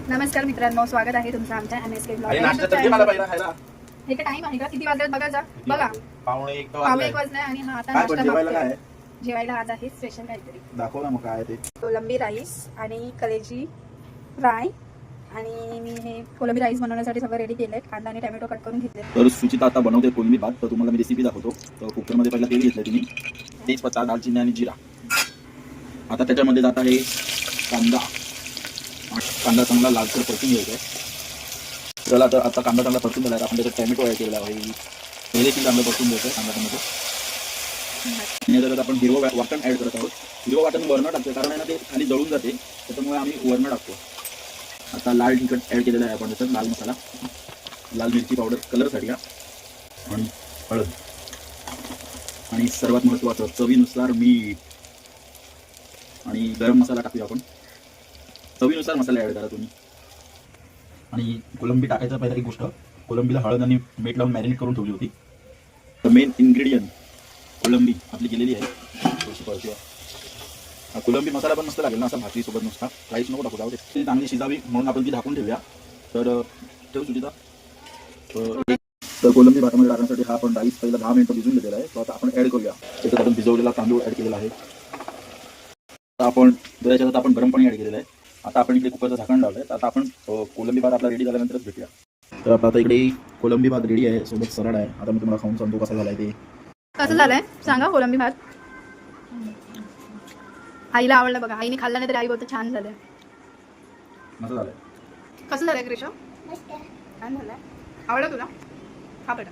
नमस्कार मित्रांनो, स्वागत आहे तुमचं आमच्या MSK ब्लॉग. अरे नाश्ता तर घे मला पहिला खायला. हे काय टाइम आहे का? किती वाजलेत बघा जा. बघा. पावणे एक पावणे एक वाजले आणि हा आता काय पण नाश्ता जेवायला मागतोय. काय आहे? जेवायला आज आहे स्पेशल काहीतरी. दाखव ना मग काय ते. कोलंबी राईस आणि कलेजी फ्राय आणि मी हे कोलंबी राईस बनवण्यासाठी सगळं रेडी केलंय. कांदा आणि टोमॅटो कट करून घेतले. तर सुचिता आता बनवते कोलंबी भात. तर तुम्हाला मी रेसिपी दाखवतो. तर कुकरमध्ये पहिला तेल घेतलं तुम्ही, तेजपत्ता, दालचिनी आणि जिरा. आता त्याच्यामध्ये जात आहे कांदा. कांदा चांगला लालसर परतून घ्यायचा आहे. चला तर आता कांदा चांगला परतून झाला. आपण त्याच्यात टोमॅटो ॲड केलेला आहे. हे देखील चांगलं परतून घ्यायचं कांदा टोमॅटो. आणि त्याच्यात आपण हिरवं वाटण ॲड करत आहोत. हिरवं वाटण वरण टाकतो कारण आहे ना ते खाली जळून जाते, त्याच्यामुळे आम्ही वरण टाकतो. आता लाल तिखट ॲड केलेला आहे आपण त्याच्यात, लाल मसाला, लाल मिरची पावडर कलरसाठी आणि हळद आणि सर्वात महत्त्वाचं चवीनुसार मीठ आणि गरम मसाला टाकूया आपण. चवीनुसार मसाला ॲड करा तुम्ही. आणि कोलंबी टाकायचा पहिला एक गोष्ट, कोलंबीला हळद आणि मीठ लावून मॅरिनेट करून ठेवली होती. तर मेन इन्ग्रेडियंट कोलंबी आपली गेलेली आहे. थोडीशी परतूया. कोलंबी मसाला पण मस्त लागेल ना असा भाकरीसोबत नुसता. राईस नको टाकू, जाऊ दे. ती चांगली शिजावी म्हणून आपण ती झाकून ठेवूया. तर ठेवू सुचिता. तर कोलंबी भातामध्ये टाकण्यासाठी हा आपण राईस पहिला 10 मिनिटं भिजून घेतलेला आहे. तो आता आपण ॲड करूया. त्याच्यात आपण भिजवलेला तांदूळ ॲड केलेला आहे. आता आपण त्याच्यात आपण गरम पाणी ॲड केलेलं आहे. आता आपण इकडे कुकरचं झाकण लावलं आहे. आता आपण कोलंबी भात आपला रेडी झाल्यानंतरच भेटूया. तर आपला आता इकडे कोलंबी भात रेडी आहे, सोबत सलाड आहे. आता मी तुम्हाला खाऊन सांगतो कसा झाला आहे ते. कसं झालंय सांगा कोलंबी भात. आईला आवडलं बघा. आईने खाल्लं नाही तरी आई बोलते छान झालंय. मस्त झालंय. कसं झालंय क्रिशा? छान झालंय. आवडलं तुला? खा बेटा.